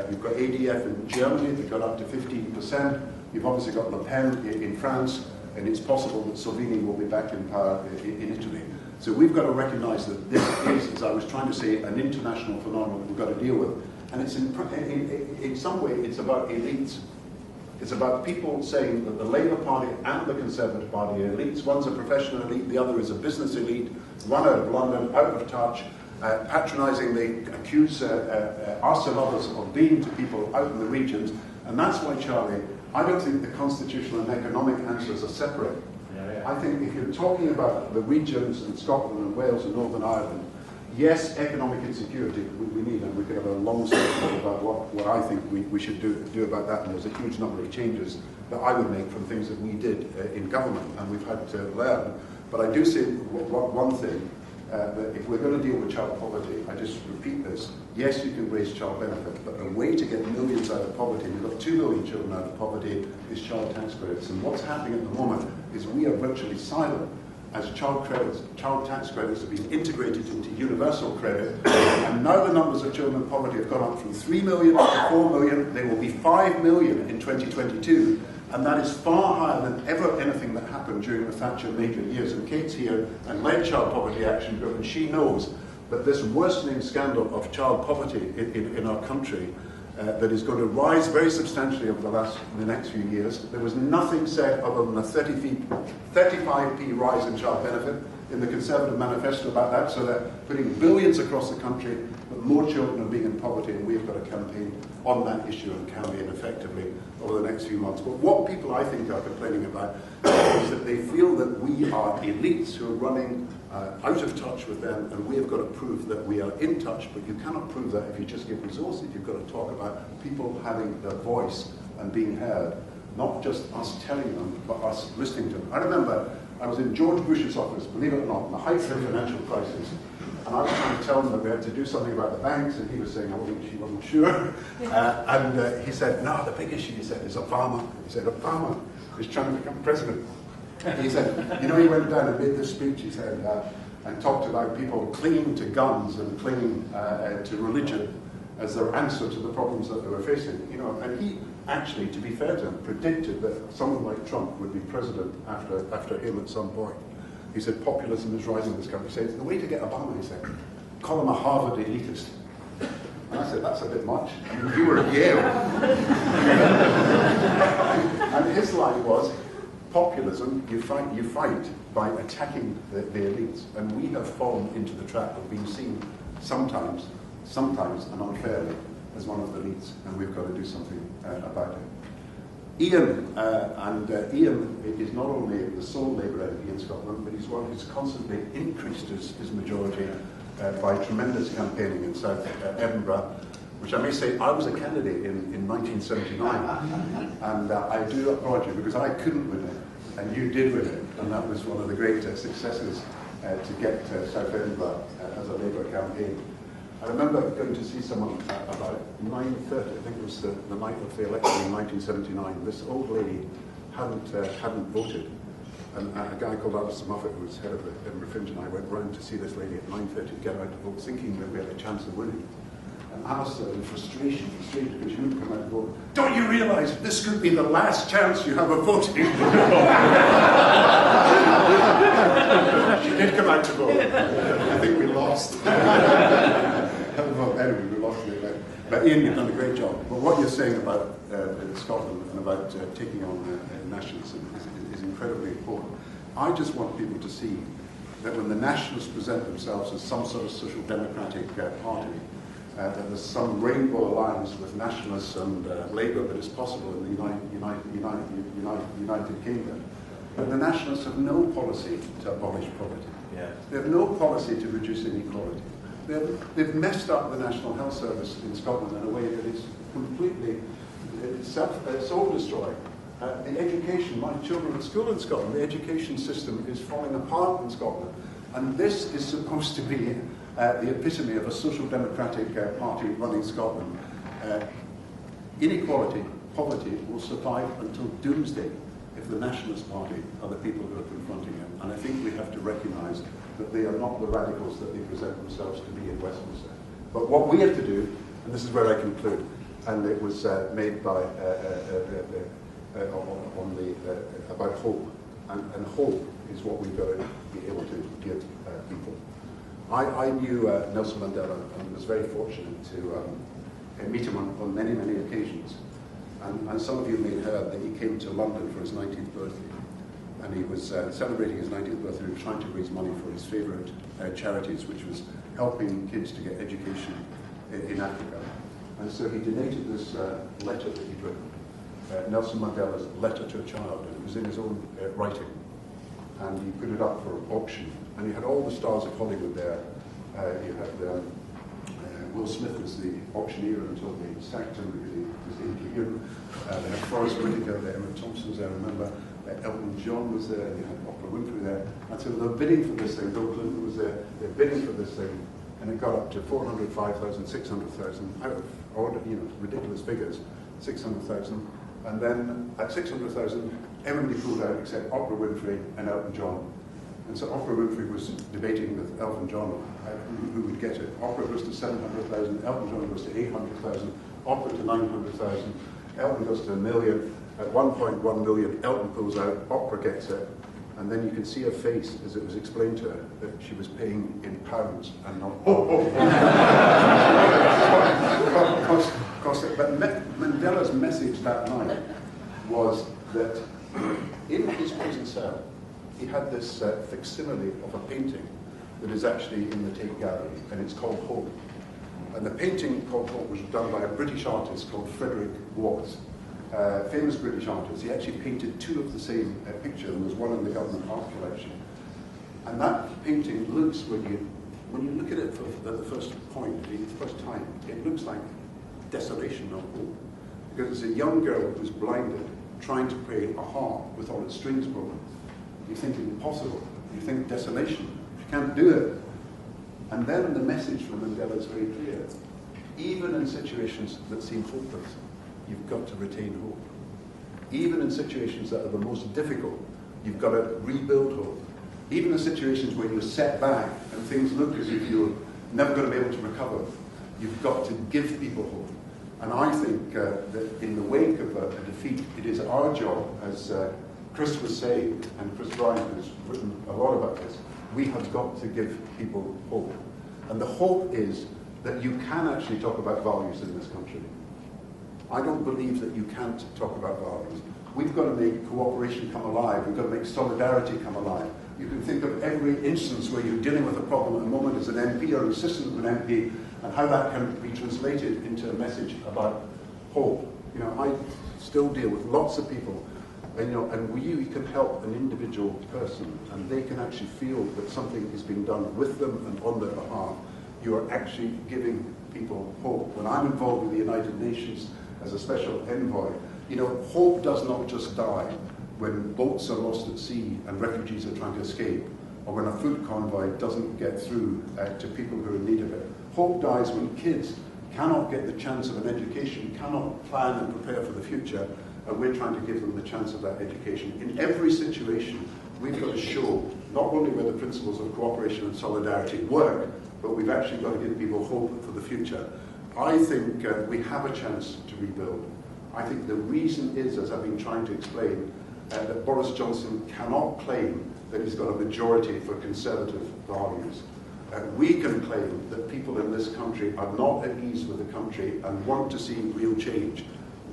You've got ADF in Germany that got up to 15%. You've obviously got Le Pen in France, and it's possible that Salvini will be back in power in Italy. So we've got to recognise that this is, as I was trying to say, an international phenomenon we've got to deal with. And it's in some way, it's about elites. It's about people saying that the Labour Party and the Conservative Party are elites. One's a professional elite, the other is a business elite, run out of London, out of touch, patronising, they accuse us and others of being to people out in the regions. And that's why, Charlie, I don't think the constitutional and economic answers are separate. I think if you're talking about the regions in Scotland and Wales and Northern Ireland, yes, economic insecurity we need, and we could have a long discussion about what I think we should do about that, and there's a huge number of changes that I would make from things that we did in government, and we've had to learn. But I do say one thing, that if we're going to deal with child poverty, I just repeat this, yes, you can raise child benefit, but the way to get millions out of poverty, we've got 2 million children out of poverty, is child tax credits. And what's happening at the moment is we are virtually silent as child tax credits have been integrated into universal credit, and now the numbers of children in poverty have gone up from 3 million to 4 million. They will be 5 million in 2022, and that is far higher than ever anything that happened during the Thatcher major years. And Kate's here and led Child Poverty Action Group, and she knows that this worsening scandal of child poverty in our country that is going to rise very substantially over the next few years. There was nothing said other than a 35p rise in child benefit in the Conservative manifesto about that, so they're putting billions across the country, but more children are being in poverty, and we've got a campaign on that issue and campaign effectively over the next few months. But what people, I think, are complaining about is that they feel that we are elites who are running out of touch with them, and we have got to prove that we are in touch, but you cannot prove that if you just give resources. You've got to talk about people having their voice and being heard, not just us telling them, but us listening to them. I remember I was in George Bush's office, believe it or not, in the height of the financial crisis, and I was trying to tell him that we had to do something about the banks, and he was saying she wasn't sure. And he said, no, the big issue, he said, is Obama. He said, Obama is trying to become president. He said, you know, he went down and made this speech, he said, and talked about people clinging to guns and clinging to religion as their answer to the problems that they were facing. You know, and he actually, to be fair to him, predicted that someone like Trump would be president after him at some point. He said, populism is rising in this country. He said, the way to get Obama, he said, call him a Harvard elitist. And I said, that's a bit much. I mean, you were at Yale. And his line was, populism, you fight by attacking the elites. And we have fallen into the trap of being seen sometimes and unfairly as one of the elites, and we've got to do something about it. Ian is not only the sole Labour MP in Scotland, but he's one who's constantly increased his majority by tremendous campaigning in South Edinburgh, which I may say I was a candidate in 1979, and I do applaud you because I couldn't win it, and you did win it, and that was one of the great successes to get South Edinburgh as a Labour campaign. I remember going to see someone about 9:30, I think it was the night of the election in 1979. This old lady hadn't voted, and a guy called Alistair Moffat, who was head of the Edinburgh Fringe, and I went round to see this lady at 9:30 to get her out to vote, thinking that we had a chance of winning. And Alistair, in frustrated because she wouldn't come out and vote. Don't you realise this could be the last chance you have of voting? She did come out to vote. I think we lost. Anyway, we lost it. But Ian, you've done a great job. But what you're saying about Scotland and about taking on nationalism is incredibly important. I just want people to see that when the nationalists present themselves as some sort of social democratic party, that there's some rainbow alliance with nationalists and Labour that is possible in the United Kingdom. But the nationalists have no policy to abolish poverty. Yeah. They have no policy to reduce inequality. They've messed up the National Health Service in Scotland in a way that is completely soul-destroying. The education, my children at school in Scotland, the education system is falling apart in Scotland. And this is supposed to be the epitome of a social democratic party running Scotland. Inequality, poverty will survive until doomsday if the Nationalist Party are the people who are confronting it. And I think we have to recognise that they are not the radicals that they present themselves to be in Westminster. But what we have to do, and this is where I conclude, and it was made by about hope, and hope is what we've got to be able to give people. I knew Nelson Mandela and was very fortunate to meet him on many, many occasions. And some of you may have heard that he came to London for his 19th birthday. And he was celebrating his 19th birthday. He was trying to raise money for his favourite charities, which was helping kids to get education in Africa. And so he donated this letter that he'd written, Nelson Mandela's Letter to a Child, and it was in his own writing. And he put it up for auction. And he had all the stars of Hollywood there. You had Will Smith was the auctioneer until they sacked him because he was incoherent. They had Forrest Whitaker there, Emma Thompson was there, I remember. Elton John was there, and you had Oprah Winfrey there. And so they were bidding for this thing. Bill Clinton was there. They were bidding for this thing, and it got up to 405,000, 600,000, out of order, ridiculous figures, 600,000. And then at 600,000, everybody pulled out except Oprah Winfrey and Elton John. And so Oprah Winfrey was debating with Elton John who would get it. Oprah goes to 700,000, Elton John goes to 800,000, Oprah to 900,000, Elton goes to 1 million. At 1.1 million, Elton pulls out, Oprah gets it, and then you can see her face as it was explained to her that she was paying in pounds and not dollars. But Mandela's message that night was that in his prison cell, he had this facsimile of a painting that is actually in the Tate Gallery, and it's called Hope. And the painting called Hope was done by a British artist called Frederick Watts. Famous British artist. He actually painted two of the same picture, and there's one in the government art collection. And that painting looks, when you look at it at the first point, the first time, it looks like desolation, not hope. Because it's a young girl who's blinded, trying to play a harp with all its strings broken. You think impossible. You think desolation. You can't do it. And then the message from Mandela is very clear. Even in situations that seem hopeless, you've got to retain hope. Even in situations that are the most difficult, you've got to rebuild hope. Even in situations where you're set back and things look as if you're never going to be able to recover, you've got to give people hope. And I think that in the wake of a defeat, it is our job as Chris was saying, and Chris Bryant has written a lot about this, we have got to give people hope. And the hope is that you can actually talk about values in this country. I don't believe that you can't talk about values. We've got to make cooperation come alive. We've got to make solidarity come alive. You can think of every instance where you're dealing with a problem at the moment as an MP or an assistant of an MP, and how that can be translated into a message about hope. You know, I still deal with lots of people, and, you know, and we can help an individual person, and they can actually feel that something is being done with them and on their behalf. You are actually giving people hope. When I'm involved with the United Nations as a special envoy, you know, hope does not just die when boats are lost at sea and refugees are trying to escape, or when a food convoy doesn't get through to people who are in need of it. Hope dies when kids cannot get the chance of an education, cannot plan and prepare for the future, and we're trying to give them the chance of that education. In every situation, we've got to show not only where the principles of cooperation and solidarity work, but we've actually got to give people hope for the future. I think we have a chance to rebuild. I think the reason is, as I've been trying to explain, that Boris Johnson cannot claim that he's got a majority for conservative values. We can claim that people in this country are not at ease with the country and want to see real change.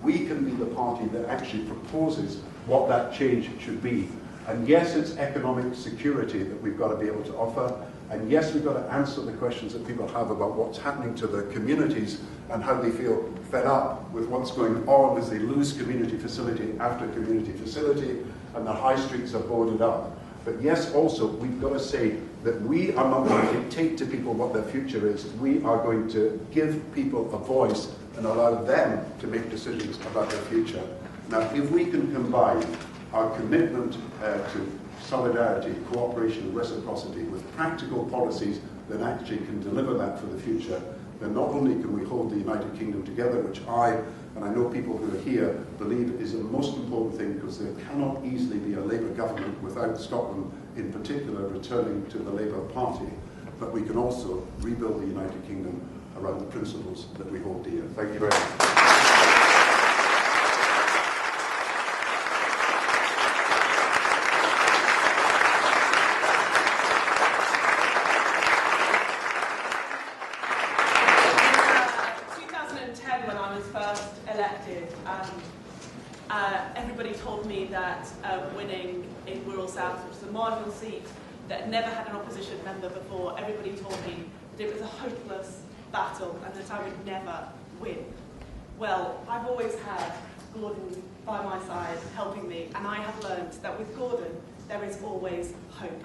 We can be the party that actually proposes what that change should be. And yes, it's economic security that we've got to be able to offer. And yes, we've got to answer the questions that people have about what's happening to their communities and how they feel fed up with what's going on as they lose community facility after community facility and the high streets are boarded up. But yes, also, we've got to say that we are not going to dictate to people what their future is. We are going to give people a voice and allow them to make decisions about their future. Now, if we can combine our commitment to solidarity, cooperation, and reciprocity with practical policies that actually can deliver that for the future, then not only can we hold the United Kingdom together, which I, and I know people who are here, believe is the most important thing, because there cannot easily be a Labour government without Scotland, in particular, returning to the Labour Party, but we can also rebuild the United Kingdom around the principles that we hold dear. Thank you very much. 2010, when I was first elected, everybody told me that winning in Wirral South, which is a marginal seat that never had an opposition member before, everybody told me that it was a hopeless battle and that I would never win. Well, I've always had Gordon by my side helping me, and I have learned that with Gordon there is always hope.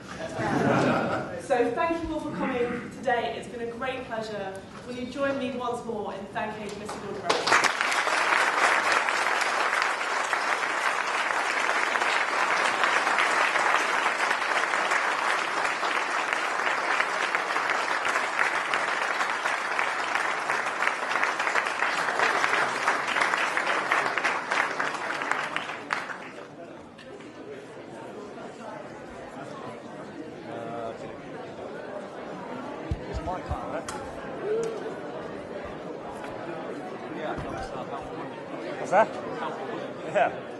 So thank you all for coming today. It's been a great pleasure. Will you join me once more in thanking Mr. Gordon Brown? What's that? Yeah.